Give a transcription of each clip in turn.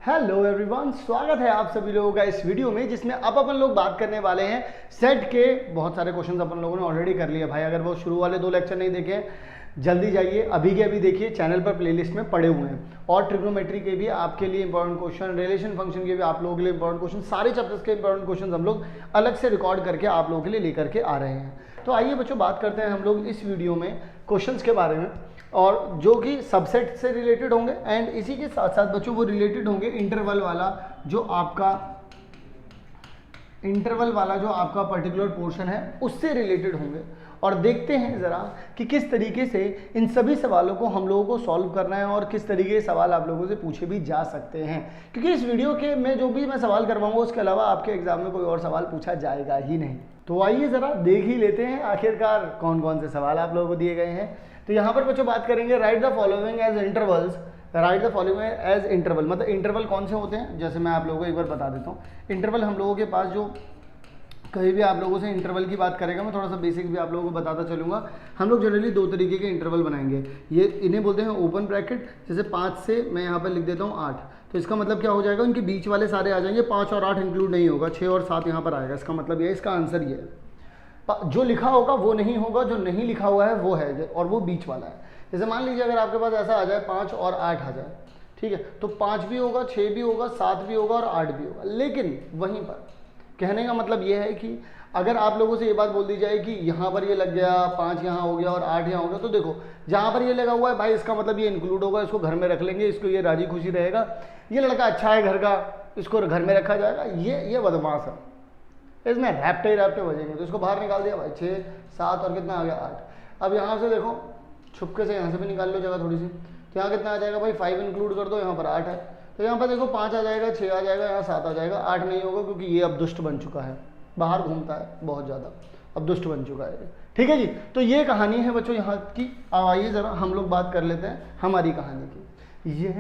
Hello everyone, स्वागत है आप सभी लोगों का इस वीडियो में जिसमें अब अपन लोग बात करने वाले हैं सेट के। बहुत सारे क्वेश्चंस अपन लोगों ने ऑलरेडी कर लिए भाई। अगर वो शुरू वाले 2 लेक्चर नहीं देखे, जल्दी जाइए अभी के अभी देखिए, चैनल पर प्लेलिस्ट में पड़े हुए हैं। और ट्रिग्नोमेट्री के भी आपके लिए इंपॉर्टेंट क्वेश्चन, रिलेशन फंक्शन के भी आप लोगों के लिए इंपॉर्टेंट क्वेश्चन, सारे चैप्टर्स के इंपॉर्टेंट क्वेश्चन हम लोग अलग से रिकॉर्ड करके आप लोगों के लिए लेकर के आ रहे हैं। तो आइए बच्चों, बात करते हैं हम लोग इस वीडियो में क्वेश्चंस के बारे में, और जो कि सबसेट से रिलेटेड होंगे एंड इसी के साथ साथ बच्चों वो रिलेटेड होंगे इंटरवल वाला जो आपका पर्टिकुलर पोर्शन है उससे रिलेटेड होंगे। और देखते हैं ज़रा कि किस तरीके से इन सभी सवालों को हम लोगों को सॉल्व करना है और किस तरीके के सवाल आप लोगों से पूछे भी जा सकते हैं, क्योंकि इस वीडियो के में जो भी मैं सवाल करवाऊंगा उसके अलावा आपके एग्जाम में कोई और सवाल पूछा जाएगा ही नहीं। तो आइए ज़रा देख ही लेते हैं आखिरकार कौन कौन से सवाल आप लोगों को दिए गए हैं। तो यहाँ पर बच्चों बात करेंगे, write the following as intervals. Write the following as interval, मतलब इंटरवल कौन से होते हैं, जैसे मैं आप लोगों को एक बार बता देता हूँ। इंटरवल हम लोगों के पास जो कहीं भी आप लोगों से इंटरवल की बात करेगा, मैं थोड़ा सा बेसिक भी आप लोगों को बताता चलूँगा। हम लोग जनरली 2 तरीके के इंटरवल बनाएंगे। ये इन्हें बोलते हैं ओपन ब्रैकेट। जैसे 5 से मैं यहाँ पर लिख देता हूँ 8, तो इसका मतलब क्या हो जाएगा, उनके बीच वाले सारे आ जाएंगे, 5 और 8 इंक्लूड नहीं होगा, 6 और 7 यहाँ पर आएगा। इसका मतलब ये है, इसका आंसर ये है। जो लिखा होगा वो नहीं होगा, जो नहीं लिखा हुआ है वो है, और वो बीच वाला है। जैसे मान लीजिए अगर आपके पास ऐसा आ जाए 5 और 8 आ जाए, ठीक है, तो 5 भी होगा, 6 भी होगा, 7 भी होगा और 8 भी होगा। लेकिन वहीं पर कहने का मतलब ये है कि अगर आप लोगों से ये बात बोल दी जाए कि यहाँ पर ये लग गया, 5 यहाँ हो गया और 8 यहाँ हो गया, तो देखो जहाँ पर ये लगा हुआ है भाई, इसका मतलब ये इंक्लूड होगा, इसको घर में रख लेंगे, इसको ये राजी खुशी रहेगा, ये लड़का अच्छा है घर का, इसको घर में रखा जाएगा, ये बदमाश है, इसमें रैप्टे बजेंगे, तो इसको बाहर निकाल दिया भाई। 6, 7 और कितना आ गया 8। अब यहाँ से देखो छुपके से यहाँ से भी निकाल लो जगह थोड़ी सी, तो यहाँ कितना आ जाएगा भाई, 5 इंक्लूड कर दो, यहाँ पर 8 है, तो यहाँ पर देखो 5 आ जाएगा, 6 आ जाएगा, यहाँ 7 आ जाएगा, 8 नहीं होगा क्योंकि ये अब दुष्ट बन चुका है, बाहर घूमता है बहुत ज़्यादा, अब दुष्ट बन चुका है। ठीक है जी, तो ये कहानी है बच्चों यहाँ की। अब आइए ज़रा हम लोग बात कर लेते हैं हमारी कहानी की। ये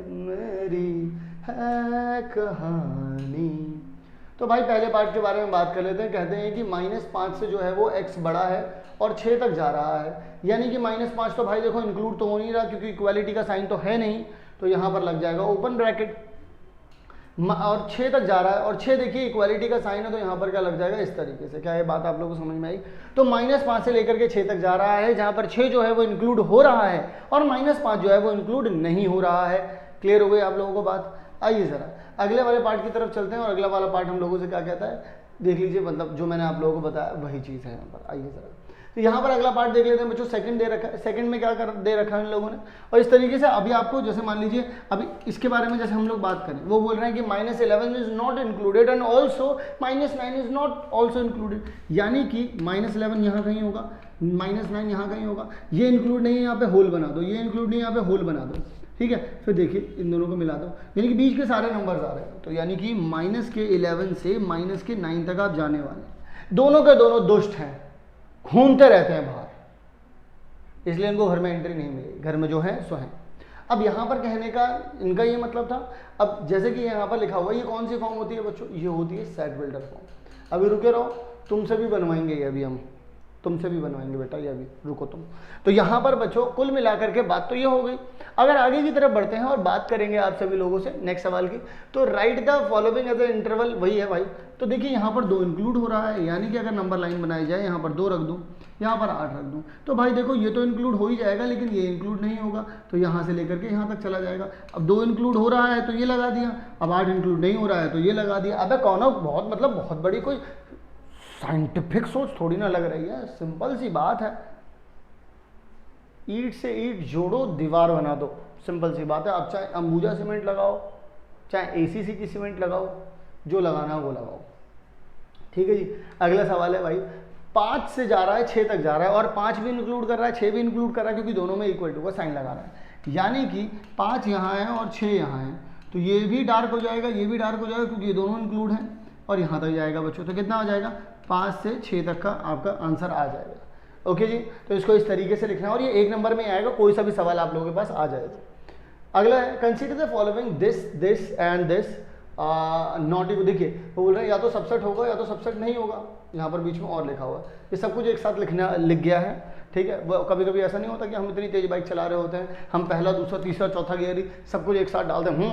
मेरी है कहानी। तो भाई पहले पार्ट के बारे में बात कर लेते हैं। कहते हैं कि -5 से जो है वो x बड़ा है और 6 तक जा रहा है, यानी कि -5 तो भाई देखो इंक्लूड तो हो नहीं रहा क्योंकि इक्वालिटी का साइन तो है नहीं, तो यहाँ पर लग जाएगा ओपन ब्रैकेट, और 6 तक जा रहा है, और 6 देखिए इक्वालिटी का साइन है, तो यहाँ पर क्या लग जाएगा इस तरीके से। क्या ये बात आप लोगों को समझ में आई? तो -5 से लेकर के 6 तक जा रहा है, जहाँ पर 6 जो है वो इंक्लूड हो रहा है और -5 जो है वो इंक्लूड नहीं हो रहा है। क्लियर हो गई आप लोगों को बात? आइए ज़रा अगले वाले पार्ट की तरफ चलते हैं, और अगला वाला पार्ट हम लोगों से क्या कहता है देख लीजिए, मतलब जो मैंने आप लोगों को बताया वही चीज़ है यहाँ पर। आइए ज़रा, तो यहाँ पर अगला पार्ट देख लेते हैं बच्चों। सेकंड दे रखा है, सेकंड में क्या दे रखा है इन लोगों ने, और इस तरीके से अभी आपको जैसे मान लीजिए अभी इसके बारे में जैसे हम लोग बात करें, वो बोल रहे हैं कि -11 is not included and also -9 is not also included, यानी कि -11 यहाँ कहीं होगा, -9 यहाँ कहीं होगा, ये इंक्लूड नहीं है, यहाँ पे होल बना दो, ये इंक्लूड नहीं है, यहाँ पे होल बना दो। ठीक है, फिर देखिए इन दोनों को मिला दो, यानी कि बीच के सारे नंबर्स आ रहे हैं, तो यानी कि -11 से -9 तक आप जाने वाले हैं। दोनों के दोनों दुष्ट हैं, घूमते रहते हैं बाहर, इसलिए इनको घर में एंट्री नहीं मिलेगी, घर में जो है सो है। अब यहाँ पर कहने का इनका ये मतलब था। अब जैसे कि यहाँ पर लिखा हुआ, ये कौन सी फॉर्म होती है बच्चों, ये होती है सेट बिल्डर फॉर्म। अभी रुके रहो, तुमसे भी बनवाएंगे ये, अभी हम तुमसे भी बनवाएंगे बेटा, ये अभी रुको तुम। तो यहाँ पर बच्चों कुल मिलाकर के बात तो ये हो गई। अगर आगे की तरफ बढ़ते हैं और बात करेंगे आप सभी लोगों से नेक्स्ट सवाल की, तो write the following as a interval, वही है भाई। तो देखिए यहाँ पर 2 इंक्लूड हो रहा है, यानी कि अगर नंबर लाइन बनाई जाए, यहाँ पर 2 रख दूँ, यहाँ पर 8 रख दूँ, तो भाई देखो ये तो इंक्लूड हो ही जाएगा, लेकिन ये इंक्लूड नहीं होगा, तो यहाँ से लेकर के यहाँ तक चला जाएगा। अब 2 इंक्लूड हो रहा है तो ये लगा दिया, अब 8 इंक्लूड नहीं हो रहा है तो ये लगा दिया। अब कौन बहुत मतलब बहुत बड़ी कोई साइंटिफिक सोच थोड़ी ना लग रही है, सिंपल सी बात है, ईंट से ईंट जोड़ो दीवार बना दो, सिंपल सी बात है। अब चाहे अंबुजा सीमेंट लगाओ, चाहे एसीसी की सीमेंट लगाओ, जो लगाना है वो लगाओ। ठीक है जी, अगला सवाल है भाई, 5 से जा रहा है 6 तक जा रहा है, और 5 भी इंक्लूड कर रहा है, 6 भी इंक्लूड कर रहा है, क्योंकि दोनों में इक्वल टू का साइन लगा रहा है, यानी कि 5 यहाँ है और 6 यहाँ है, तो ये भी डार्क हो जाएगा, ये भी डार्क हो जाएगा, क्योंकि ये दोनों इंक्लूड हैं, और यहाँ तक जाएगा बच्चों। तो कितना आ जाएगा, 5 से 6 तक का आपका आंसर आ जाएगा। ओके जी, तो इसको इस तरीके से लिखना है, और ये 1 नंबर में आएगा, कोई सा भी सवाल आप लोगों के पास आ जाएगा। अगला है, consider the following this this and this not equal, देखिए वो बोल रहे हैं या तो सबसेट होगा या तो सबसेट नहीं होगा, यहाँ पर बीच में और लिखा हुआ है, ये सब कुछ एक साथ लिख गया है, ठीक है। वो कभी कभी ऐसा नहीं होता कि हम इतनी तेज बाइक चला रहे होते हैं, हम पहला दूसरा तीसरा चौथा गियर ही सब कुछ एक साथ डालते हैं,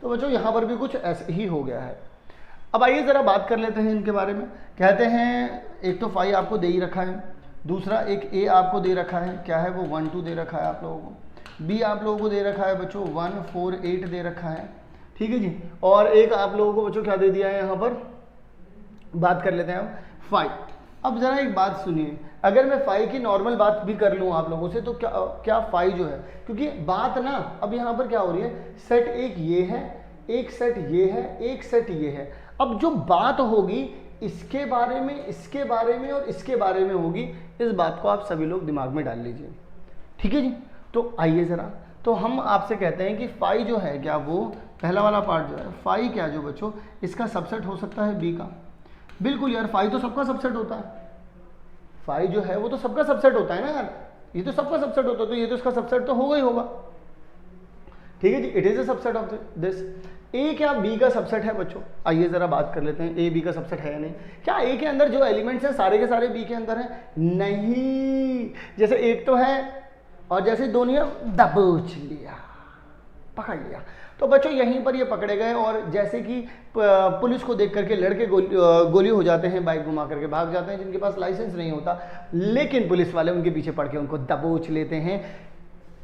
तो बच्चों यहाँ पर भी कुछ ऐसे ही हो गया है। अब आइए ज़रा बात कर लेते हैं इनके बारे में। कहते हैं एक तो फाई आपको दे ही रखा है, दूसरा एक ए आपको दे रखा है, क्या है वो 1 2 दे रखा है आप लोगों को, बी आप लोगों को दे रखा है बच्चों 1 4 8 दे रखा है, ठीक है जी। और एक आप लोगों को बच्चों क्या दे दिया है, यहाँ पर बात कर लेते हैं हम फाई। अब ज़रा एक बात सुनिए, अगर मैं फाई की नॉर्मल बात भी कर लूँ आप लोगों से तो क्या फाई जो है, क्योंकि बात ना अब यहाँ पर क्या हो रही है, सेट एक ये है, एक सेट ये है, एक सेट ये है। अब जो बात होगी इसके बारे में, इसके बारे में और इसके बारे में होगी, इस बात को आप सभी लोग दिमाग में डाल लीजिए, ठीक है जी। तो आइए ज़रा, तो हम आपसे कहते हैं कि फाई जो है क्या वो पहला वाला पार्ट जो है फाई क्या जो बच्चों इसका सबसेट हो सकता है बी का, बिल्कुल यार, फाई तो सबका सबसेट होता है, फाई जो है वो तो सबका सबसेट होता है ना यार, ये तो सबका सबसेट होता है, तो ये तो इसका सबसेट तो होगा ही होगा, ठीक है जी। It is a subset of this. A क्या बी का सबसेट है बच्चों, आइए जरा बात कर लेते हैं ए बी का सबसेट है या नहीं। क्या ए के अंदर जो एलिमेंट्स हैं सारे के सारे बी के अंदर हैं, नहीं, जैसे एक तो है और जैसे दो नहीं दबोच लिया, पकड़ लिया, तो बच्चों यहीं पर ये पकड़े गए और जैसे कि पुलिस को देख करके लड़के गोली हो जाते हैं, बाइक घुमा करके भाग जाते हैं जिनके पास लाइसेंस नहीं होता, लेकिन पुलिस वाले उनके पीछे पड़ के उनको दबोच लेते हैं,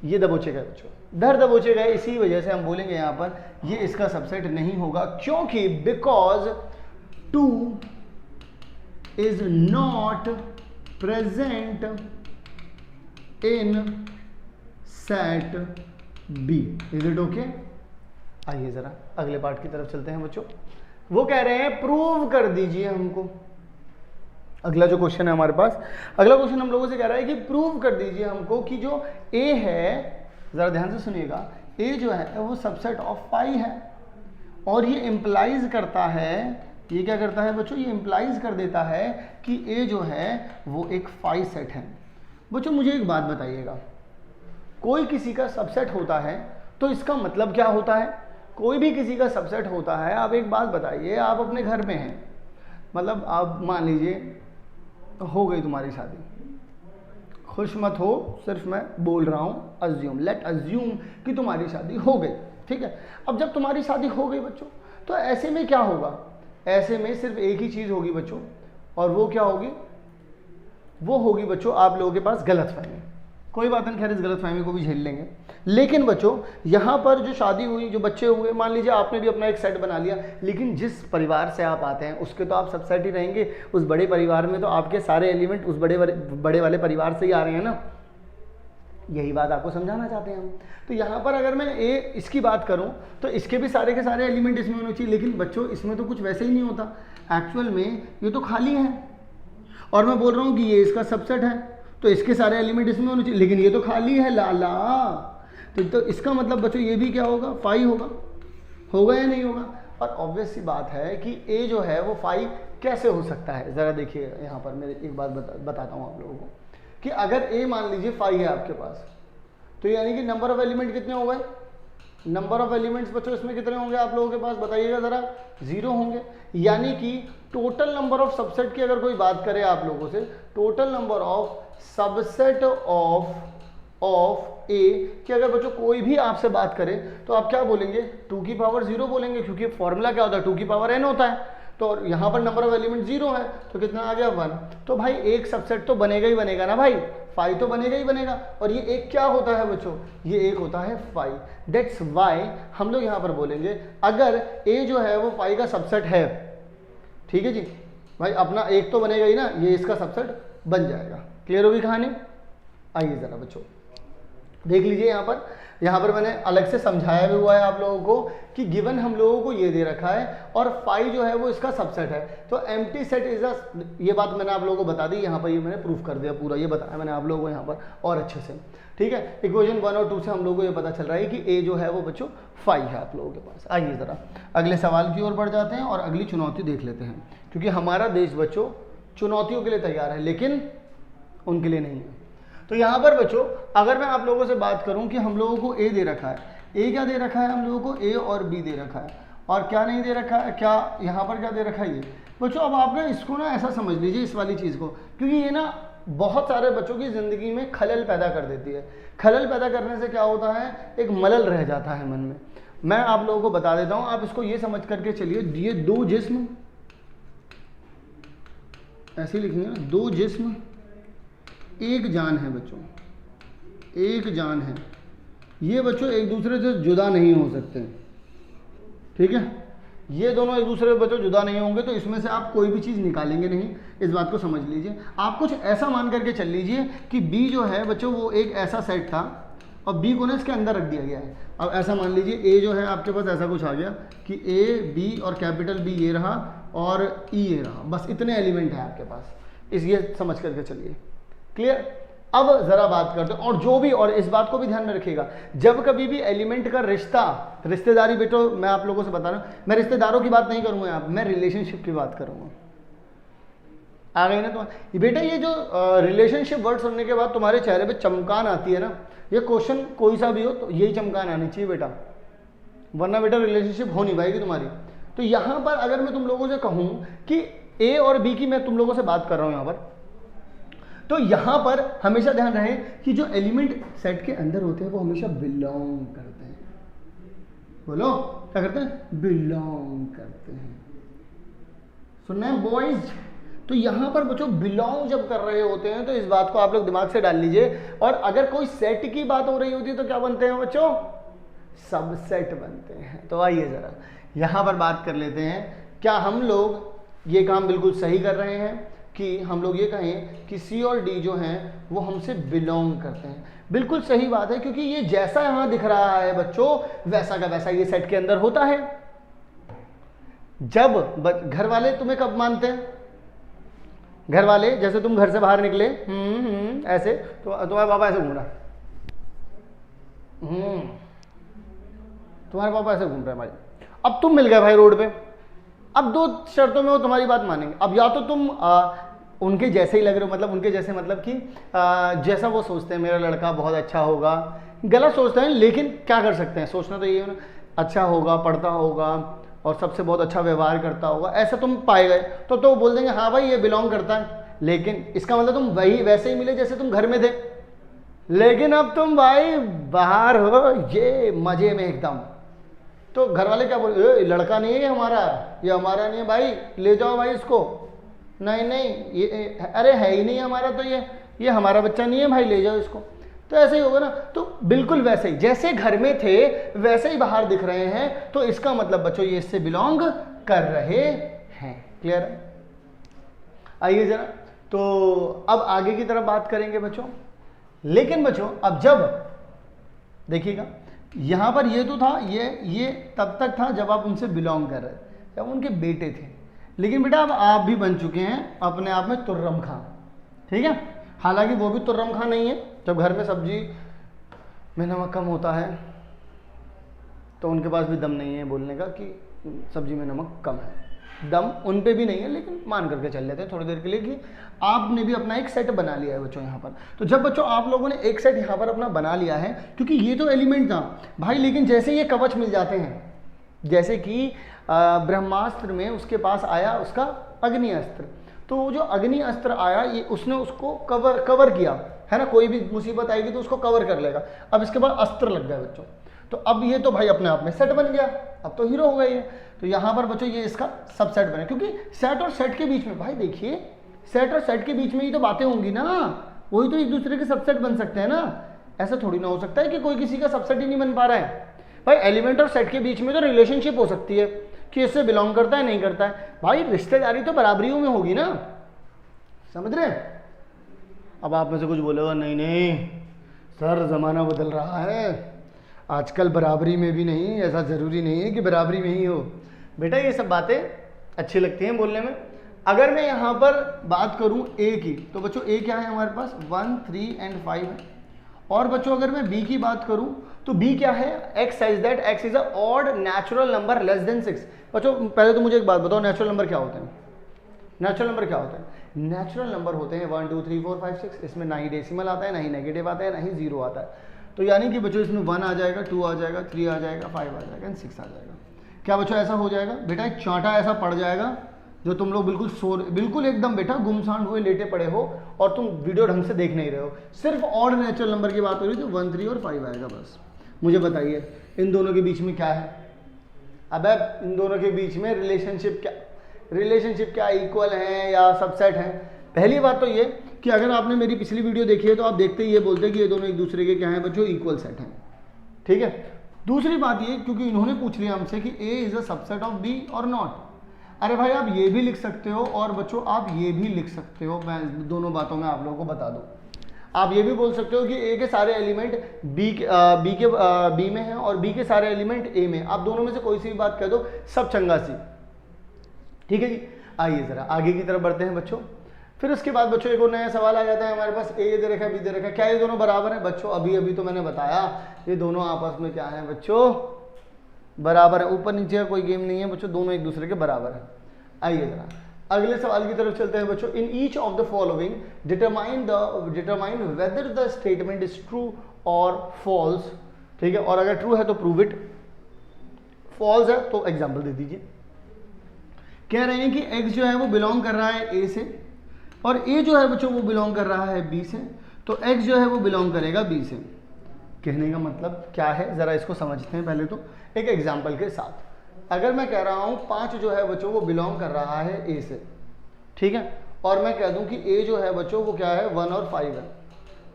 ये दबोचे गए बच्चों, धर दबोचे गए। इसी वजह से हम बोलेंगे यहाँ पर ये इसका सबसेट नहीं होगा, क्योंकि because 2 is not present in set B. Is it okay? आइए जरा अगले पार्ट की तरफ चलते हैं बच्चों। वो कह रहे हैं प्रूव कर दीजिए हमको, अगला जो क्वेश्चन है हमारे पास, अगला क्वेश्चन हम लोगों से कह रहा है कि प्रूव कर दीजिए हमको कि जो ए है, जरा ध्यान से सुनिएगा, ए जो है वो सबसेट ऑफ फाई है, और ये इंप्लाइज करता है, ये क्या करता है बच्चों, ये इंप्लाइज कर देता है कि ए जो है वो एक फाई सेट है। बच्चों मुझे एक बात बताइएगा, कोई किसी का सबसेट होता है तो इसका मतलब क्या होता है? कोई भी किसी का सबसेट होता है, आप एक बात बताइए, आप अपने घर में हैं, मतलब आप मान लीजिए हो गई तुम्हारी शादी, खुश मत हो, सिर्फ मैं बोल रहा हूँ, अज्यूम, लेट अज्यूम कि तुम्हारी शादी हो गई, ठीक है। अब जब तुम्हारी शादी हो गई बच्चों, तो ऐसे में क्या होगा, ऐसे में सिर्फ एक ही चीज़ होगी बच्चों, और वो क्या होगी, वो होगी बच्चों आप लोगों के पास गलतफहमी। कोई बात नहीं, खैर इस गलतफहमी को भी झेल लेंगे, लेकिन बच्चों यहाँ पर जो शादी हुई, जो बच्चे हुए, मान लीजिए आपने भी अपना एक सेट बना लिया, लेकिन जिस परिवार से आप आते हैं उसके तो आप सब सेट ही रहेंगे, उस बड़े परिवार में तो आपके सारे एलिमेंट उस बड़े वाले परिवार से ही आ रहे हैं ना, यही बात आपको समझाना चाहते हैं हम। तो यहाँ पर अगर मैं इसकी बात करूँ तो इसके भी सारे के सारे एलिमेंट इसमें होने चाहिए, लेकिन बच्चों इसमें तो कुछ वैसे ही नहीं होता, एक्चुअल में ये तो खाली है, और मैं बोल रहा हूँ कि ये इसका सबसेट है, तो इसके सारे एलिमेंट इसमें होने चाहिए, लेकिन ये तो खाली है लाला, तो इसका मतलब बच्चों ये भी क्या होगा, फाई होगा या नहीं होगा। और ऑब्वियस सी बात है कि ए जो है वो फाई कैसे हो सकता है, ज़रा देखिए यहाँ पर मैं एक बात बताता हूँ आप लोगों को, कि अगर ए मान लीजिए फाई है आपके पास, तो यानी कि नंबर ऑफ एलिमेंट कितने हो गए, नंबर ऑफ एलिमेंट्स बच्चों इसमें कितने होंगे आप लोगों के पास, बताइएगा ज़रा, 0 होंगे। यानी कि टोटल नंबर ऑफ सबसेट की अगर कोई बात करे आप लोगों से, total number of subset of A कि अगर बच्चों कोई भी आपसे बात करे तो आप क्या बोलेंगे, 2 की पावर 0 बोलेंगे, क्योंकि फॉर्मूला क्या होता है, 2 की पावर n होता है, तो यहाँ पर नंबर ऑफ एलिमेंट 0 है, तो कितना आ गया 1। तो भाई एक सबसेट तो बनेगा ही बनेगा ना भाई, फाई तो बनेगा ही बनेगा, और ये एक क्या होता है बच्चों, ये एक होता है फाई। दैट्स वाई हम लोग यहाँ पर बोलेंगे अगर ए जो है वो फाई का सबसेट है, ठीक है जी भाई, अपना एक तो बनेगा ही ना, ये इसका सबसेट बन जाएगा। क्लियर होगी कहानी? आइए जरा बच्चों देख लीजिए, यहाँ पर मैंने अलग से समझाया भी हुआ है आप लोगों को कि गिवन हम लोगों को ये दे रखा है और फाई जो है वो इसका सबसेट है, तो एम्प्टी सेट इज अ, ये बात मैंने आप लोगों को बता दी, यहाँ पर ये मैंने प्रूफ कर दिया, पूरा ये बताया मैंने आप लोगों को यहाँ पर और अच्छे से, ठीक है। इक्वेशन 1 और 2 से हम लोगों को ये पता चल रहा है कि ए जो है वो बच्चों फाई है आप लोगों के पास। आइए ज़रा अगले सवाल की ओर बढ़ जाते हैं और अगली चुनौती देख लेते हैं, क्योंकि हमारा देश बच्चों चुनौतियों के लिए तैयार है, लेकिन उनके लिए नहीं है। तो यहाँ पर बच्चों अगर मैं आप लोगों से बात करूं कि हम लोगों को ए दे रखा है, ए क्या दे रखा है हम लोगों को, ए और बी दे रखा है, और क्या नहीं दे रखा है, क्या यहाँ पर क्या दे रखा है ये बच्चों। अब आप ना इसको ना ऐसा समझ लीजिए इस वाली चीज़ को, क्योंकि ये ना बहुत सारे बच्चों की ज़िंदगी में खलल पैदा कर देती है। खलल पैदा करने से क्या होता है, एक मलल रह जाता है मन में। मैं आप लोगों को बता देता हूँ, आप इसको ये समझ करके चलिए, ये दो जिस्म ऐसे लिखेंगे ना, दो जिस्म एक जान है बच्चों, एक जान है। ये बच्चों एक दूसरे से जुदा नहीं हो सकते, ठीक है। ये दोनों एक दूसरे से बच्चों जुदा नहीं होंगे, तो इसमें से आप कोई भी चीज़ निकालेंगे नहीं, इस बात को समझ लीजिए। आप कुछ ऐसा मान करके चल लीजिए कि बी जो है बच्चों वो एक ऐसा सेट था और बी को ना इसके अंदर रख दिया गया है। अब ऐसा मान लीजिए ए जो है आपके पास ऐसा कुछ आ गया कि ए बी और कैपिटल बी ये रहा और ई ये रहा, बस इतने एलिमेंट हैं आपके पास, इस ये समझ करके चलिए। क्लियर। अब जरा बात करते हैं, और जो भी, और इस बात को भी ध्यान में रखिएगा, जब कभी भी एलिमेंट का रिश्ता, रिश्तेदारी बेटो मैं आप लोगों से बता रहा हूं, मैं रिश्तेदारों की बात नहीं करूंगा यहाँ, मैं रिलेशनशिप की बात करूंगा। आ गई ना तुम्हारे बेटा, ये जो रिलेशनशिप वर्ड सुनने के बाद तुम्हारे चेहरे पे चमकान आती है ना, ये क्वेश्चन कोई सा भी हो तो यही चमकान आनी चाहिए बेटा, वरना बेटा रिलेशनशिप हो नहीं पाएगी तुम्हारी। तो यहाँ पर अगर मैं तुम लोगों से कहूँ कि ए और बी की मैं तुम लोगों से बात कर रहा हूँ यहाँ पर, तो यहां पर हमेशा ध्यान रहे कि जो एलिमेंट सेट के अंदर होते हैं वो हमेशा बिलोंग करते हैं। बोलो क्या करते हैं, बिलोंग करते हैं। सुनना है बॉयज। तो यहां पर बच्चों बिलोंग जब कर रहे होते हैं तो इस बात को आप लोग दिमाग से डाल लीजिए। और अगर कोई सेट की बात हो रही होती है तो क्या बनते हैं बच्चों, सबसेट बनते हैं। तो आइए जरा यहां पर बात कर लेते हैं, क्या हम लोग ये काम बिल्कुल सही कर रहे हैं कि हम लोग ये कहें कि सी और डी जो हैं वो हमसे बिलोंग करते हैं। बिल्कुल सही बात है, क्योंकि ये जैसा यहाँ दिख रहा है बच्चों वैसा का वैसा ये सेट के अंदर होता है। जब घर वाले तुम्हें कब मानते हैं, घर वाले जैसे तुम घर से बाहर निकले ऐसे तो तुम्हारे पापा ऐसे घूम रहा, तुम्हारे पापा ऐसे घूम रहे हैं भाई। अब तुम मिल गए भाई रोड पे, अब दो शर्तों में वो तुम्हारी बात मानेंगे। अब या तो तुम उनके जैसे ही लग रहे हो, मतलब उनके जैसे मतलब कि जैसा वो सोचते हैं मेरा लड़का बहुत अच्छा होगा, गलत सोचते हैं लेकिन क्या कर सकते हैं, सोचना तो ये है ना, अच्छा होगा, पढ़ता होगा और सबसे बहुत अच्छा व्यवहार करता होगा, ऐसा तुम पाए गए तो बोल देंगे हाँ भाई ये बिलोंग करता है। लेकिन इसका मतलब तुम वही वैसे ही मिले जैसे तुम घर में थे, लेकिन अब तुम भाई बाहर हो ये मजे में एकदम, तो घर वाले क्या बोले, लड़का नहीं है हमारा, ये हमारा नहीं है भाई, ले जाओ भाई इसको, नहीं नहीं ये अरे है ही नहीं हमारा, तो ये हमारा बच्चा नहीं है भाई, ले जाओ इसको। तो ऐसे ही होगा ना। तो बिल्कुल वैसे ही जैसे घर में थे वैसे ही बाहर दिख रहे हैं, तो इसका मतलब बच्चों ये इससे बिलोंग कर रहे हैं। क्लियर है। आइए जरा तो अब आगे की तरफ बात करेंगे बच्चों। लेकिन बच्चों अब जब देखिएगा यहाँ पर ये तो था, ये तब तक था जब आप उनसे बिलोंग कर रहे, जब उनके बेटे थे। लेकिन बेटा अब आप भी बन चुके हैं अपने आप में तुर्रम खां, ठीक है। हालांकि वो भी तुर्रम खां नहीं है, जब घर में सब्जी में नमक कम होता है तो उनके पास भी दम नहीं है बोलने का कि सब्जी में नमक कम है। दम उन पे भी नहीं है, लेकिन मान करके चल लेते हैं थोड़ी देर के लिए कि आपने भी अपना एक सेट बना लिया है बच्चों यहाँ पर। तो जब बच्चों आप लोगों ने एक सेट यहाँ पर अपना बना लिया है, क्योंकि ये तो एलिमेंट था भाई, लेकिन जैसे ये कवच मिल जाते हैं, जैसे कि ब्रह्मास्त्र में उसके पास आया उसका अग्नि अस्त्र, तो वो जो अग्नि अस्त्र आया ये उसने उसको कवर किया है ना, कोई भी मुसीबत आएगी तो उसको कवर कर लेगा। अब इसके बाद अस्त्र लग गया बच्चों, तो अब ये तो भाई अपने आप में सेट बन गया, अब तो हीरो हो गई है। तो यहाँ पर बच्चों ये इसका सबसेट बने, क्योंकि सेट और सेट के बीच में भाई देखिए, सेट और सेट के बीच में ही तो बातें होंगी ना, वही तो एक दूसरे के सबसेट बन सकते हैं ना। ऐसा थोड़ी ना हो सकता है कि कोई किसी का सबसेट ही नहीं बन पा रहा है। भाई एलिमेंट और सेट के बीच में तो रिलेशनशिप हो सकती है कि इससे बिलोंग करता है नहीं करता है, भाई रिश्तेदारी तो बराबरियों में होगी ना, समझ रहे हैं। अब आप में से कुछ बोलेगा नहीं नहीं सर ज़माना बदल रहा है, आजकल बराबरी में भी नहीं, ऐसा ज़रूरी नहीं है कि बराबरी में ही हो। बेटा ये सब बातें अच्छी लगती हैं बोलने में। अगर मैं यहाँ पर बात करूँ ए की, तो बच्चों ए क्या है हमारे पास 1, 3 and 5 है। और बच्चों अगर मैं बी की बात करूँ तो बी क्या है, x says that x is a odd natural number less than 6। बच्चों पहले तो मुझे एक बात बताओ, नेचुरल नंबर क्या होते हैं, नेचुरल नंबर क्या होता है। नेचुरल नंबर होते हैं 1, 2, 3, 4, 5, 6, इसमें ना ही डेसिमल आता है, ना ही नेगेटिव आता है, ना ही जीरो आता है। तो यानी कि बच्चों इसमें 1 आ जाएगा, 2 आ जाएगा, 3 आ जाएगा, 5 आ जाएगा एंड 6 आ जाएगा। क्या बच्चों ऐसा हो जाएगा? बेटा एक चांटा ऐसा पड़ जाएगा जो तुम लोग बिल्कुल एकदम बेटा गुमसांड हुए लेटे पड़े हो और तुम वीडियो ढंग से देख नहीं रहे हो, सिर्फ ऑड नेचुरल नंबर की बात हो रही है तो 1, 3 और 5 आएगा बस। मुझे बताइए इन दोनों के बीच में क्या है? अब इन दोनों के बीच में रिलेशनशिप क्या इक्वल है या सबसेट है? पहली बात तो ये कि अगर आपने मेरी पिछली वीडियो देखी है तो आप देखते ही ये बोलते हैं कि ये दोनों एक दूसरे के क्या हैं बच्चों? इक्वल सेट हैं। ठीक है। दूसरी बात ये, क्योंकि इन्होंने पूछ लिया हमसे कि A is a subset of B और नॉट। अरे भाई आप ये भी लिख सकते हो और बच्चों आप ये भी लिख सकते हो, मैं दोनों बातों में आप लोगों को बता दूं। आप ये भी बोल सकते हो कि ए के सारे एलिमेंट बी में हैं और बी के सारे एलिमेंट ए में। आप दोनों में से कोई सी भी बात कह दो, सब चंगा सी। ठीक है जी। आइए जरा आगे की तरफ बढ़ते हैं बच्चों। फिर उसके बाद बच्चों एक और नया सवाल आ जाता है हमारे पास, ए दे रखा है, बी दे रखा है, क्या ये दोनों बराबर हैं? बच्चों अभी तो मैंने बताया ये दोनों आपस में क्या है बच्चों? बराबर है। ऊपर नीचे का कोई गेम नहीं है बच्चों, दोनों एक दूसरे के बराबर है। आइए जरा अगले सवाल की तरफ चलते हैं बच्चों। In each of the following determine whether the statement is true और फॉल्स। ठीक है, और अगर ट्रू है तो प्रूव इट, फॉल्स है तो एग्जाम्पल दे दीजिए। कह रहे हैं कि एक्स जो है वो बिलोंग कर रहा है ए से और ए जो है बच्चों वो बिलोंग कर रहा है बी से, तो एक्स जो है वो बिलोंग करेगा बी से। कहने का मतलब क्या है जरा इसको समझते हैं पहले तो एक एग्जाम्पल के साथ। अगर मैं कह रहा हूं 5 जो है बच्चों वो बिलोंग कर रहा है ए से, ठीक है, और मैं कह दूं कि ए जो है बच्चों वो क्या है 1 और 5 है,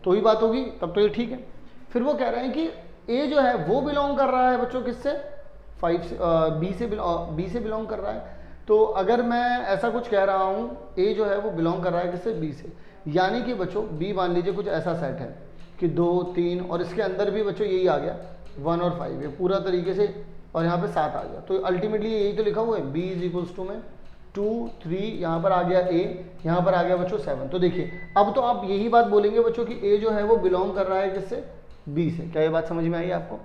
तो ही बात होगी, तब तो ये ठीक है। फिर वो कह रहे हैं कि ए जो है वो बिलोंग कर रहा है बच्चों किससे? 5 से, बी से बिलोंग कर रहा है। तो अगर मैं ऐसा कुछ कह रहा हूं ए जो है वो बिलोंग कर रहा है किससे? बी से, यानी कि बच्चों बी मान लीजिए कुछ ऐसा सेट है कि 2, 3 और इसके अंदर भी बच्चों यही आ गया 1 और 5 ये पूरा तरीके से, और यहाँ पे 7 आ गया, तो अल्टीमेटली यही तो लिखा हुआ है बी इज इक्वल्स टू में 2, 3, यहाँ पर आ गया ए, यहाँ पर आ गया बच्चों 7। तो देखिए अब तो आप यही बात बोलेंगे बच्चों कि ए जो है वो बिलोंग कर रहा है किससे? बी से। क्या ये बात समझ में आई आपको?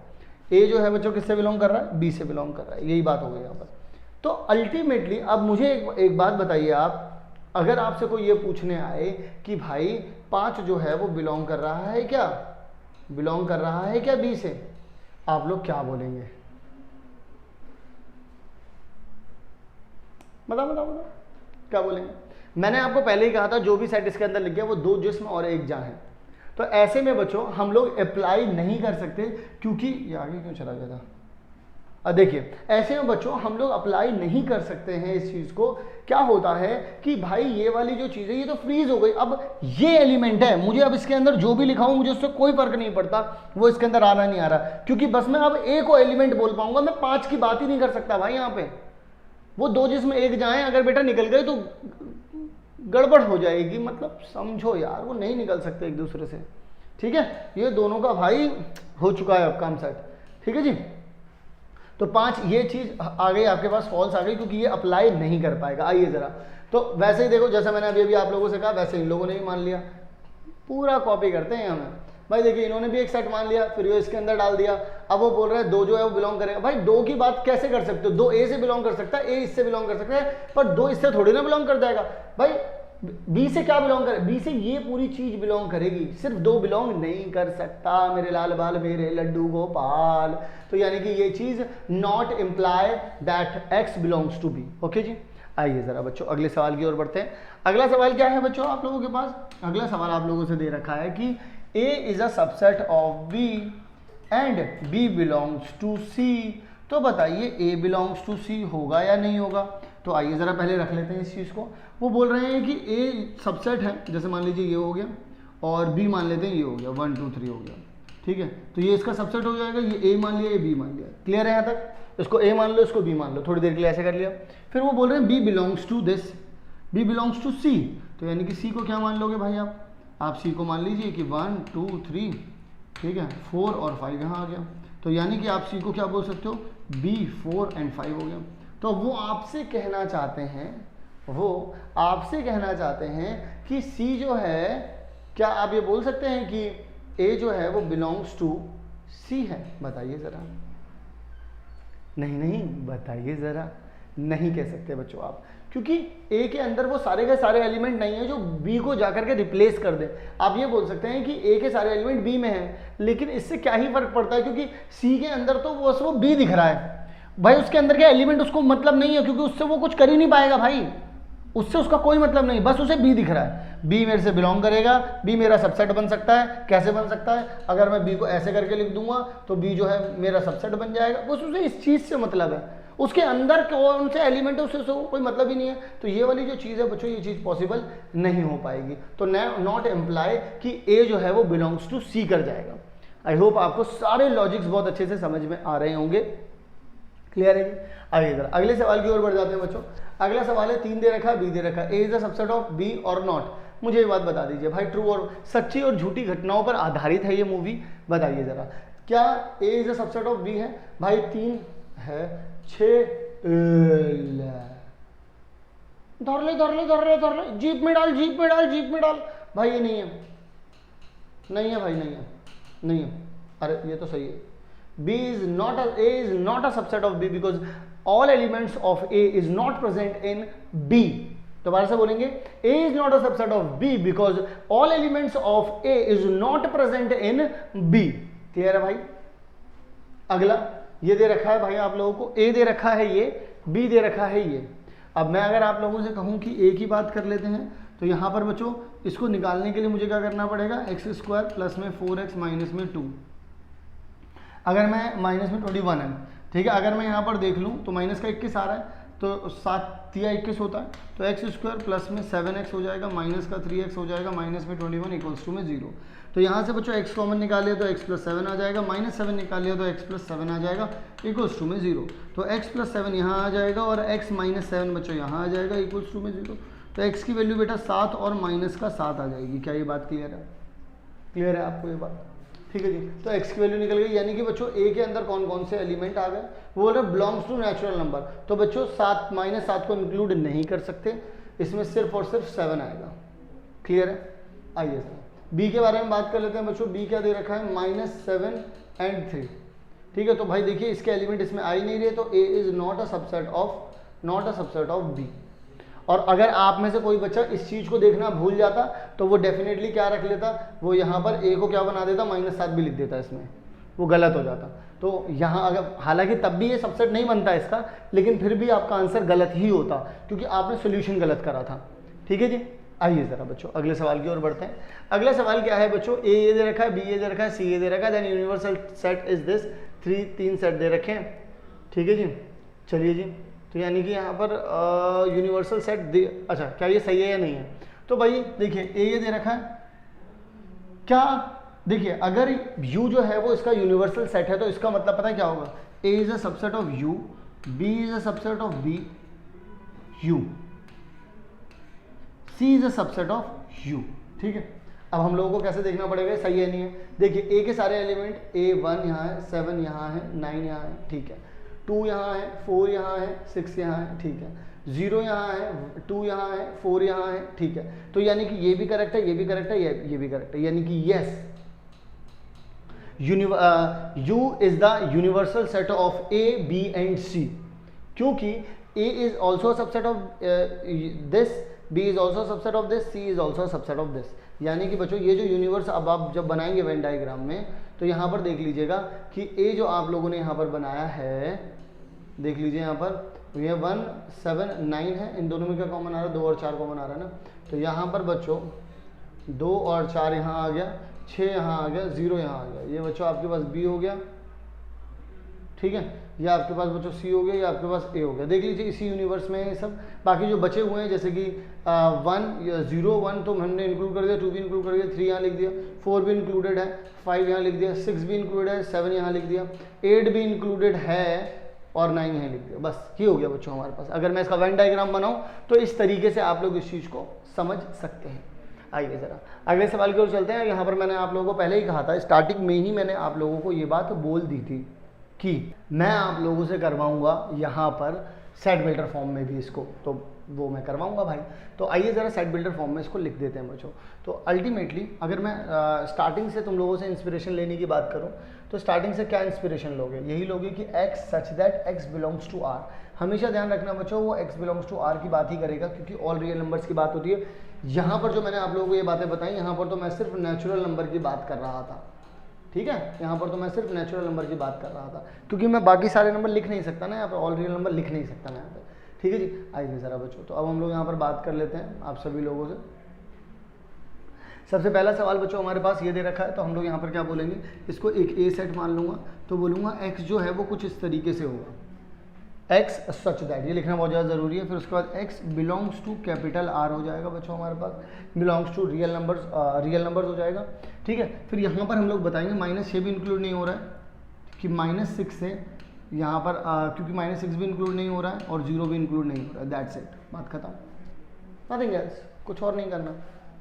ए जो है बच्चों किससे बिलोंग कर रहा है? बी से बिलोंग कर रहा है, यही बात हो गई यहाँ पर। तो अल्टीमेटली अब मुझे एक बात बताइए आप, अगर आपसे कोई ये पूछने आए कि भाई 5 जो है वो बिलोंग कर रहा है क्या? बिलोंग कर रहा है क्या बी से? आप लोग क्या बोलेंगे? बताओ क्या बोलेंगे? मैंने आपको पहले ही कहा था जो भी सेट इसके अंदर लिख गया वो 2 जिस्म और 1 जान है। तो ऐसे में बच्चों हम लोग अप्लाई नहीं कर सकते, क्योंकि ये आगे क्यों चला गया था? देखिए ऐसे में बच्चों हम लोग अप्लाई नहीं कर सकते हैं इस चीज़ को। क्या होता है कि भाई ये वाली जो चीज़ है ये तो फ्रीज हो गई, अब ये एलिमेंट है, मुझे अब इसके अंदर जो भी लिखा हूं मुझे उससे कोई फर्क नहीं पड़ता वो इसके अंदर आ रहा नहीं आ रहा, क्योंकि बस मैं अब ए को एलिमेंट बोल पाऊंगा, मैं 5 की बात ही नहीं कर सकता भाई। यहाँ पे वो 2 जिसमें 1 जाए अगर बेटा निकल गए तो गड़बड़ हो जाएगी, मतलब समझो यार वो नहीं निकल सकते एक दूसरे से। ठीक है, ये दोनों का भाई हो चुका है अब काम सेट। ठीक है जी, तो 5 ये चीज आ गई आपके पास, फॉल्स आ गई, क्योंकि ये अप्लाई नहीं कर पाएगा। आइए जरा, तो वैसे ही देखो जैसा मैंने अभी आप लोगों से कहा वैसे इन लोगों ने भी मान लिया, पूरा कॉपी करते हैं हमें भाई। देखिए इन्होंने भी एक सेट मान लिया, फिर ये इसके अंदर डाल दिया। अब वो बोल रहे हैं 2 जो है वो बिलोंग करेगा। भाई 2 की बात कैसे कर सकते हो? 2 ए से बिलोंग कर सकता है, ए इससे बिलोंग कर सकता है, पर 2 इससे थोड़ी ना बिलोंग कर जाएगा भाई। बी से क्या बिलोंग करे? बी से ये पूरी चीज बिलोंग करेगी, सिर्फ 2 बिलोंग नहीं कर सकता मेरे लाल बाल मेरे लड्डू गोपाल। तो यानी कि ये चीज not imply that X belongs to B. Okay जी, आइए जरा बच्चों अगले सवाल की ओर बढ़ते हैं। अगला सवाल क्या है बच्चों आप लोगों के पास? अगला सवाल आप लोगों से दे रखा है कि A is a subset of B and B belongs to C. तो बताइए ए बिलोंग्स टू सी होगा या नहीं होगा? तो आइए ज़रा पहले रख लेते हैं इस चीज़ को। वो बोल रहे हैं कि ए सबसेट है, जैसे मान लीजिए ये हो गया, और बी मान लेते हैं ये हो गया, 1, 2, 3 हो गया। ठीक है, तो ये इसका सबसेट हो जाएगा, ये ए मान लिया, ये बी मान लिया। क्लियर है यहाँ तक? इसको ए मान लो, इसको बी मान लो, थोड़ी देर के लिए ऐसे कर लिया। फिर वो बोल रहे हैं B belongs to this, B belongs to C. तो यानी कि सी को क्या मान लोगे भाई आप सी को मान लीजिए कि 1, 2, 3, ठीक है, 4 और 5 यहाँ आ गया। तो यानी कि आप सी को क्या बोल सकते हो? बी 4 एंड 5 हो गया। तो वो आपसे कहना चाहते हैं कि सी जो है, क्या आप ये बोल सकते हैं कि ए जो है वो बिलोंग्स टू सी है? बताइए ज़रा। नहीं बताइए ज़रा, नहीं कह सकते बच्चों आप, क्योंकि ए के अंदर वो सारे के सारे एलिमेंट नहीं है जो बी को जाकर के रिप्लेस कर दे। आप ये बोल सकते हैं कि ए के सारे एलिमेंट बी में हैं, लेकिन इससे क्या ही फर्क पड़ता है, क्योंकि सी के अंदर तो वो बी दिख रहा है भाई, उसके अंदर के एलिमेंट उसको मतलब नहीं है, क्योंकि उससे वो कुछ कर ही नहीं पाएगा भाई, उससे उसका कोई मतलब नहीं, बस उसे बी दिख रहा है। बी मेरे से बिलोंग करेगा, बी मेरा सबसेट बन सकता है। कैसे बन सकता है? अगर मैं बी को ऐसे करके लिख दूंगा तो बी जो है मेरा सबसेट बन जाएगा, बस उसे इस चीज़ से मतलब है, उसके अंदर कौन से एलिमेंट है उससे कोई मतलब ही नहीं है। तो ये वाली जो चीज़ है बच्चों, ये चीज़ पॉसिबल नहीं हो पाएगी। तो नॉट एम्प्लाई कि ए जो है वो बिलोंग्स टू सी कर जाएगा। आई होप आपको सारे लॉजिक्स बहुत अच्छे से समझ में आ रहे होंगे। क्लियर है जी? आगे इधर अगले सवाल की ओर बढ़ जाते हैं बच्चों। अगला सवाल है 3 दे रखा है, बी दे रखा है, A is the subset of B और नॉट। मुझे ये बात बता दीजिए भाई, ट्रू और सच्ची और झूठी घटनाओं पर आधारित है ये मूवी, बताइए जरा, क्या A is the subset of B है? भाई 3 है, 6 धर ले, जीप में डाल। भाई ये नहीं है भाई, नहीं है। अरे ये तो सही है, A is not a subset of B because all elements of A is not present in B। दोबारा से बोलेंगे, A is not a subset of B because all elements of A is not present in B। Clear है भाई? अगला ये दे रखा है भाई आप लोगों को, A दे रखा है ये, B दे रखा है ये। अब मैं अगर आप लोगों से कहूं कि A की बात कर लेते हैं, तो यहां पर बच्चों इसको निकालने के लिए मुझे क्या करना पड़ेगा? x² प्लस में 4x माइनस में 2, अगर मैं माइनस में 21 है, ठीक है। अगर मैं यहाँ पर देख लूँ तो माइनस का 21 आ रहा है, तो 7 या 21 होता है, तो x² प्लस में 7x हो जाएगा, माइनस का 3x हो जाएगा, माइनस में 21 इक्वल्स टू में 0। तो यहाँ से बच्चों x कॉमन निकालिए तो x प्लस 7 आ जाएगा, माइनस 7 निकालिए तो x प्लस 7 आ जाएगा, इक्वल्स टू में 0। तो x प्लस 7 यहाँ आ जाएगा और x माइनस 7 बच्चों यहाँ आ जाएगा, इक्वल्स टू में 0। तो x की वैल्यू बेटा 7 और माइनस का 7 आ जाएगी। क्या ये बात क्लियर है? क्लियर है आपको ये बात? ठीक है जी। तो x की वैल्यू निकल गई, यानी कि बच्चों a के अंदर कौन कौन से एलिमेंट आ गए? वो बोल रहे बिलोंग्स टू नेचुरल नंबर। तो बच्चों 7 माइनस 7 को इंक्लूड नहीं कर सकते, इसमें सिर्फ और सिर्फ 7 आएगा। क्लियर है? आइए सर b के बारे में बात कर लेते हैं बच्चों। b क्या दे रखा है? -7 and 3। ठीक है, तो भाई देखिए इसके एलिमेंट इसमें आ ही नहीं रहे, तो a is not a subset of b। और अगर आप में से कोई बच्चा इस चीज़ को देखना भूल जाता तो वो डेफिनेटली क्या रख लेता, वो यहाँ पर a को क्या बना देता? -7 भी लिख देता, इसमें वो गलत हो जाता। तो यहाँ अगर हालांकि तब भी ये सबसेट नहीं बनता इसका, लेकिन फिर भी आपका आंसर गलत ही होता, क्योंकि आपने सोल्यूशन गलत करा था। ठीक है जी। आइए ज़रा बच्चों अगले सवाल की ओर बढ़ते हैं। अगला सवाल क्या है बच्चों? a ये दे रखा है, b ये दे रखा है, c ये दे रखा है, then universal set is this. 3 set दे रखे हैं। ठीक है जी, चलिए जी। तो यानी कि यहाँ पर यूनिवर्सल सेट दे, अच्छा क्या ये सही है या नहीं है? तो भाई देखिए a ये दे रखा है, क्या देखिए अगर u जो है वो इसका यूनिवर्सल सेट है तो इसका मतलब पता है क्या होगा? a is a subset of u, b is a subset of b, u, c is a subset of u। ठीक है, अब हम लोगों को कैसे देखना पड़ेगा सही है नहीं है? देखिए a के सारे एलिमेंट a1 यहाँ है, 7 यहाँ है, 9 यहाँ है, ठीक है, 2 यहाँ है, 4 यहाँ है, 6 यहाँ है, ठीक है, 0 यहाँ है, 2 यहाँ है, 4 यहाँ है, ठीक है। तो यानी कि ये भी करेक्ट है, ये भी करेक्ट है, ये भी करेक्ट है, यानी कि yes U is the universal set of A, B and C, क्योंकि A is also subset of this, B is also subset of this, C is also subset of this. यानी कि बच्चों ये जो यूनिवर्स अब आप जब बनाएंगे वेन डायग्राम में, तो यहाँ पर देख लीजिएगा कि A जो आप लोगों ने यहाँ पर बनाया है, देख लीजिए यहाँ पर ये 1, 7, 9 है, इन दोनों में क्या कॉमन आ रहा है? 2 और 4 कॉमन आ रहा है ना। तो यहाँ पर बच्चों 2 और 4 यहाँ आ गया, 6 यहाँ आ गया, 0 यहाँ आ गया। ये बच्चों आपके पास B हो गया, ठीक है, ये आपके पास बच्चों C हो गया, ये आपके पास A हो गया। देख लीजिए इसी यूनिवर्स में ये सब। बाकी जो बचे हुए हैं जैसे कि 0, 1 तो हमने इंक्लूड कर दिया, 2 भी इंक्लूड कर दिया, 3 यहाँ लिख दिया, 4 भी इंक्लूडेड है, 5 यहाँ लिख दिया, 6 भी इंक्लूडेड है, 7 यहाँ लिख दिया, 8 भी इंक्लूडेड है और 9 यहाँ लिख दिया। बस ये हो गया बच्चों हमारे पास। अगर मैं इसका वेन डायग्राम बनाऊँ तो इस तरीके से आप लोग इस चीज़ को समझ सकते हैं। आइए ज़रा अगले सवाल की ओर चलते हैं। यहाँ पर मैंने आप लोगों को पहले ही कहा था, स्टार्टिंग में ही मैंने आप लोगों को ये बात बोल दी थी कि मैं आप लोगों से करवाऊंगा यहाँ पर सेट बिल्डर फॉर्म में भी इसको। तो वो मैं करवाऊंगा भाई। तो आइए ज़रा सेट बिल्डर फॉर्म में इसको लिख देते हैं बच्चों। तो अल्टीमेटली अगर मैं स्टार्टिंग से तुम लोगों से इंस्पिरेशन लेने की बात करूं तो स्टार्टिंग से क्या इंस्पिरेशन लोगे, यही लोगे कि x such that x belongs to r। हमेशा ध्यान रखना बच्चों वो x बिलोंग्स टू r की बात ही करेगा, क्योंकि ऑल रियल नंबर्स की बात होती है। यहाँ पर जो मैंने आप लोगों को ये बातें बताई, यहाँ पर तो मैं सिर्फ नेचुरल नंबर की बात कर रहा था, ठीक है, यहाँ पर तो मैं सिर्फ नेचुरल नंबर की बात कर रहा था, क्योंकि मैं बाकी सारे नंबर लिख नहीं सकता ना यहाँ पर, ऑल रियल नंबर लिख नहीं सकता मैं यहाँ पर, ठीक है जी। आइए ज़रा बच्चों, तो अब हम लोग यहाँ पर बात कर लेते हैं आप सभी लोगों से। सबसे पहला सवाल बच्चों हमारे पास ये दे रखा है, तो हम लोग यहाँ पर क्या बोलेंगे, इसको एक ए सेट मान लूँगा, तो बोलूँगा x जो है वो कुछ इस तरीके से होगा, x सच दैट, ये लिखना बहुत ज़्यादा ज़रूरी है। फिर उसके बाद x belongs to capital R हो जाएगा बच्चों हमारे पास, बिलोंग्स टू रियल नंबर्स हो जाएगा, ठीक है। फिर यहाँ पर हम लोग बताएंगे माइनस 6 भी इंक्लूड नहीं हो रहा है कि -6 से यहाँ पर क्योंकि -6 भी इंक्लूड नहीं हो रहा है और 0 भी इंक्लूड नहीं हो रहा है, दैट्स इट, बात खत्म, नथिंग एल्स, कुछ और नहीं करना,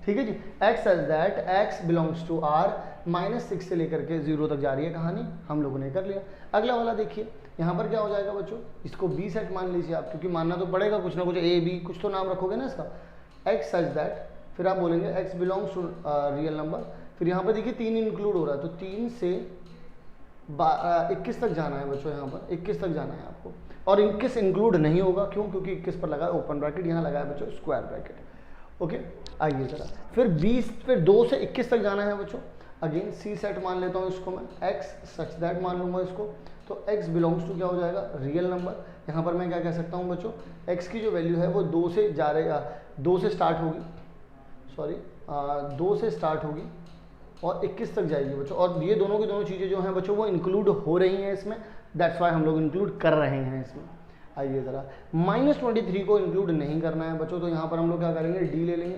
ठीक है जी। x such that x belongs to R, -6 से लेकर के 0 तक जा रही है कहानी, हम लोगों ने कर लिया। अगला वाला देखिए, यहाँ पर क्या हो जाएगा बच्चों, इसको b सेट मान लीजिए आप, क्योंकि मानना तो पड़ेगा कुछ ना कुछ, a b कुछ तो नाम रखोगे ना इसका। x सच दैट, फिर आप बोलेंगे x belongs to real number, फिर यहाँ पर देखिए 3 इंक्लूड हो रहा है, तो 3 से 21 तक जाना है बच्चों, यहाँ पर 21 तक जाना है आपको, और 21 इंक्लूड नहीं होगा, क्यों, क्योंकि 21 पर लगा है ओपन ब्रैकेट, यहाँ लगा है बच्चों स्क्वायर ब्रैकेट, ओके। आइए जरा, फिर 2 से 21 तक जाना है बच्चों, अगेन सी सेट मान लेता हूँ इसको मैं, x सच दैट मान लूँगा इसको, तो x बिलोंग्स टू क्या हो जाएगा, रियल नंबर। यहाँ पर मैं क्या कह सकता हूँ बच्चों, x की जो वैल्यू है वो 2 से जा रही, 2 से स्टार्ट होगी, सॉरी 2 से स्टार्ट होगी और 21 तक जाएगी बच्चों, और ये दोनों की दोनों चीज़ें जो हैं बच्चों वो इंक्लूड हो रही हैं इसमें, दैट्स वाई हम लोग इंक्लूड कर रहे हैं इसमें। आइए ज़रा, -23 को इंक्लूड नहीं करना है बच्चों, तो यहाँ पर हम लोग क्या करेंगे, डी ले लेंगे,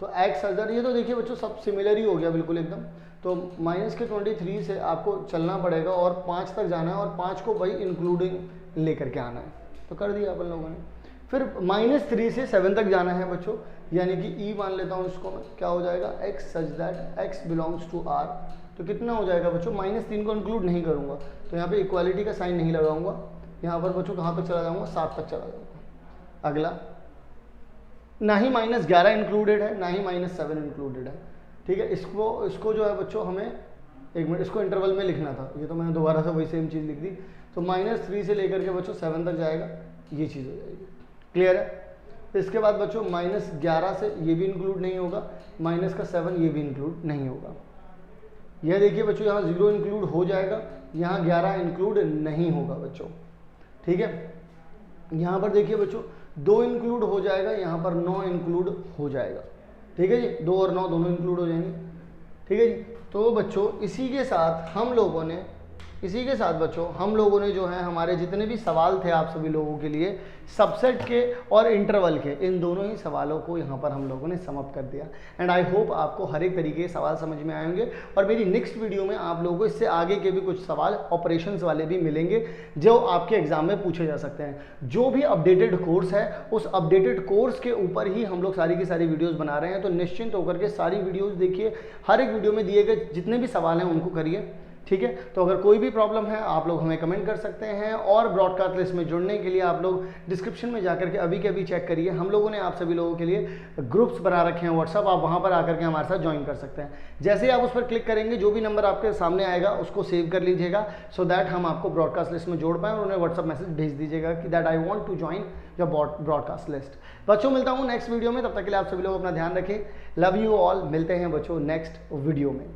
तो x अगर, ये तो देखिए बच्चों सब सिमिलर ही हो गया बिल्कुल एकदम, तो -23 से आपको चलना पड़ेगा और 5 तक जाना है, और 5 को भाई इंक्लूडिंग लेकर के आना है, तो कर दिया अपन लोगों ने। फिर -3 से 7 तक जाना है बच्चों, यानी कि e मान लेता हूँ इसको मैं, क्या हो जाएगा, x such that x belongs to R, तो कितना हो जाएगा बच्चों, -3 को इंक्लूड नहीं करूँगा, तो यहाँ पे इक्वालिटी का साइन नहीं लगाऊंगा, यहाँ पर बच्चों कहाँ तक चला जाऊँगा, 7 तक चला जाऊँगा। अगला, ना ही -11 इंक्लूडेड है, ना ही -7 इंक्लूडेड है, ठीक है। इसको जो है बच्चों हमें, एक मिनट, इसको इंटरवल में लिखना था, ये तो मैंने दोबारा से वही सेम चीज़ लिख दी, तो -3 से लेकर के बच्चों 7 तक जाएगा, ये चीज़ हो जाएगी, क्लियर है। इसके बाद बच्चों -11 से ये भी इंक्लूड नहीं होगा, -7 ये भी इंक्लूड नहीं होगा। यह देखिए बच्चों, यहाँ 0 इंक्लूड हो जाएगा, यहाँ 11 इंक्लूड नहीं होगा बच्चों, ठीक है। यहाँ पर देखिए बच्चों 2 इंक्लूड हो जाएगा, यहाँ पर 9 इंक्लूड हो जाएगा, ठीक है जी, 2 और 9 दोनों इंक्लूड हो जाएंगे, ठीक है जी। तो बच्चों इसी के साथ हम लोगों ने जो है हमारे जितने भी सवाल थे आप सभी लोगों के लिए, सबसेट के और इंटरवल के, इन दोनों ही सवालों को यहाँ पर हम लोगों ने समाप्त कर दिया। एंड आई होप आपको हर एक तरीके के सवाल समझ में आएंगे, और मेरी नेक्स्ट वीडियो में आप लोगों को इससे आगे के भी कुछ सवाल ऑपरेशंस वाले भी मिलेंगे जो आपके एग्जाम में पूछे जा सकते हैं। जो भी अपडेटेड कोर्स है, उस अपडेटेड कोर्स के ऊपर ही हम लोग सारी की सारी वीडियोज़ बना रहे हैं, तो निश्चिंत होकर के सारी वीडियोज़ देखिए, हर एक वीडियो में दिए गए जितने भी सवाल हैं उनको करिए, ठीक है। तो अगर कोई भी प्रॉब्लम है आप लोग हमें कमेंट कर सकते हैं, और ब्रॉडकास्ट लिस्ट में जुड़ने के लिए आप लोग डिस्क्रिप्शन में जाकर के अभी के अभी चेक करिए, हम लोगों ने आप सभी लोगों के लिए ग्रुप्स बना रखे हैं व्हाट्सअप, आप वहां पर आकर के हमारे साथ ज्वाइन कर सकते हैं। जैसे ही आप उस पर क्लिक करेंगे, जो भी नंबर आपके सामने आएगा उसको सेव कर लीजिएगा, सो दैट हम आपको ब्रॉडकास्ट लिस्ट में जोड़ पाएँ, और उन्हें व्हाट्सअप मैसेज भेज दीजिएगा कि that I want to join your broadcast list. बच्चों मिलता हूँ नेक्स्ट वीडियो में, तब तक के लिए आप सभी लोग अपना ध्यान रखें, लव यू ऑल, मिलते हैं बच्चों नेक्स्ट वीडियो में।